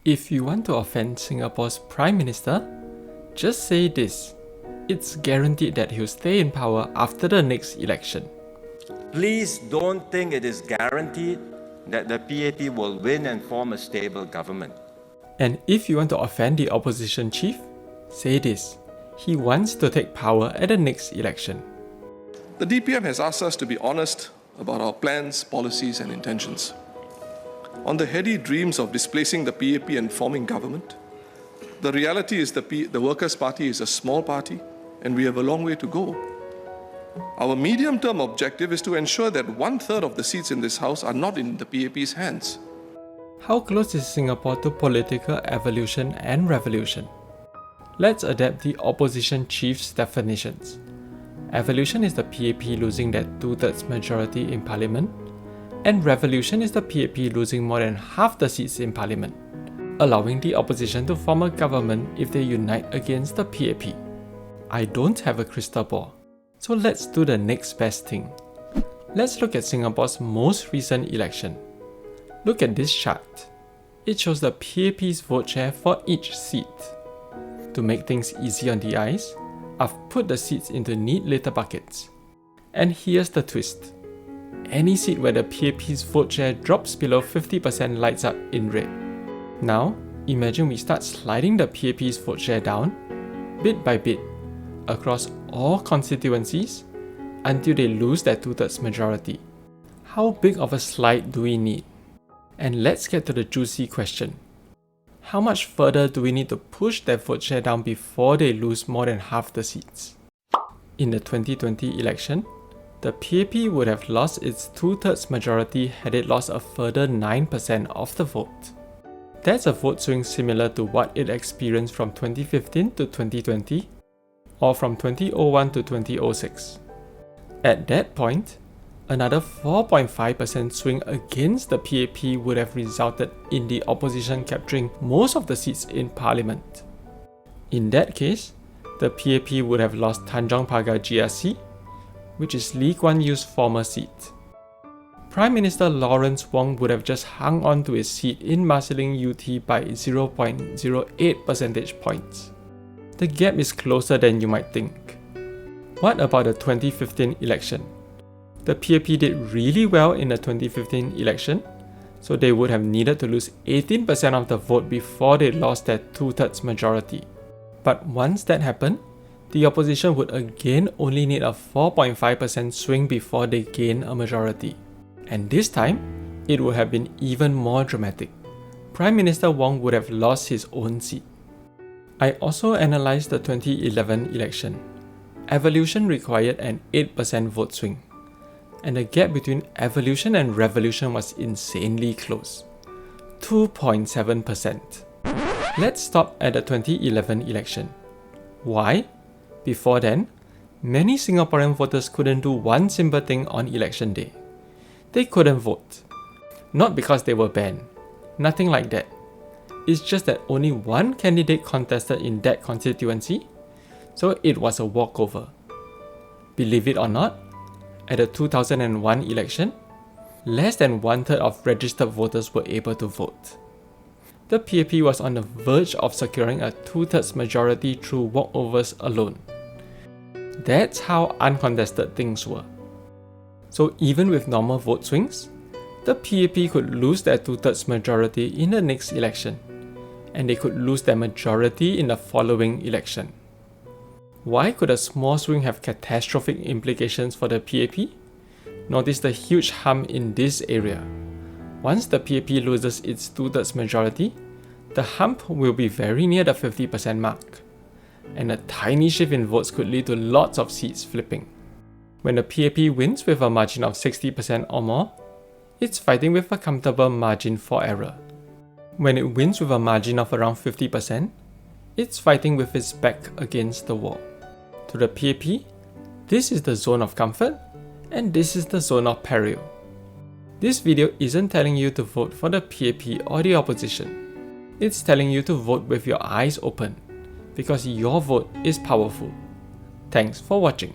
If you want to offend Singapore's Prime Minister, just say this: it's guaranteed that he'll stay in power after the next election. Please don't think it is guaranteed that the PAP will win and form a stable government. And if you want to offend the opposition chief, say this: he wants to take power at the next election. The DPM has asked us to be honest about our plans, policies and intentions. On the heady dreams of displacing the PAP and forming government, the reality is the Workers' Party is a small party and we have a long way to go. Our medium-term objective is to ensure that 1/3 of the seats in this House are not in the PAP's hands. How close is Singapore to political evolution and revolution? Let's adapt the opposition chief's definitions. Evolution is the PAP losing that 2/3 majority in parliament, and revolution is the PAP losing more than half the seats in parliament, allowing the opposition to form a government if they unite against the PAP. I don't have a crystal ball, so let's do the next best thing. Let's look at Singapore's most recent election. Look at this chart. It shows the PAP's vote share for each seat. To make things easy on the eyes, I've put the seats into neat little buckets. And here's the twist. Any seat where the PAP's vote share drops below 50% lights up in red. Now, imagine we start sliding the PAP's vote share down, bit by bit, across all constituencies until they lose their 2/3 majority. How big of a slide do we need? And let's get to the juicy question. How much further do we need to push their vote share down before they lose more than half the seats? In the 2020 election, the PAP would have lost its 2/3 majority had it lost a further 9% of the vote. That's a vote swing similar to what it experienced from 2015 to 2020, or from 2001 to 2006. At that point, another 4.5% swing against the PAP would have resulted in the opposition capturing most of the seats in parliament. In that case, the PAP would have lost Tanjong Pagar GRC, which is Lee Kuan Yew's former seat. Prime Minister Lawrence Wong would have just hung on to his seat in Marsiling UT by 0.08 percentage points. The gap is closer than you might think. What about the 2015 election? The PAP did really well in the 2015 election, so they would have needed to lose 18% of the vote before they lost their 2/3 majority. But once that happened, the opposition would again only need a 4.5% swing before they gain a majority. And this time, it would have been even more dramatic. Prime Minister Wong would have lost his own seat. I also analysed the 2011 election. Evolution required an 8% vote swing, and the gap between evolution and revolution was insanely close, 2.7%. Let's stop at the 2011 election. Why? Before then, many Singaporean voters couldn't do one simple thing on election day. They couldn't vote. Not because they were banned. Nothing like that. It's just that only one candidate contested in that constituency, so it was a walkover. Believe it or not, at the 2001 election, less than 1/3 of registered voters were able to vote. The PAP was on the verge of securing a 2/3 majority through walkovers alone. That's how uncontested things were. So even with normal vote swings, the PAP could lose their 2/3 majority in the next election, and they could lose their majority in the following election. Why could a small swing have catastrophic implications for the PAP? Notice the huge hump in this area. Once the PAP loses its 2/3 majority, the hump will be very near the 50% mark, and a tiny shift in votes could lead to lots of seats flipping. When the PAP wins with a margin of 60% or more, it's fighting with a comfortable margin for error. When it wins with a margin of around 50%, it's fighting with its back against the wall. To the PAP, this is the zone of comfort, and this is the zone of peril. This video isn't telling you to vote for the PAP or the opposition. It's telling you to vote with your eyes open, because your vote is powerful. Thanks for watching.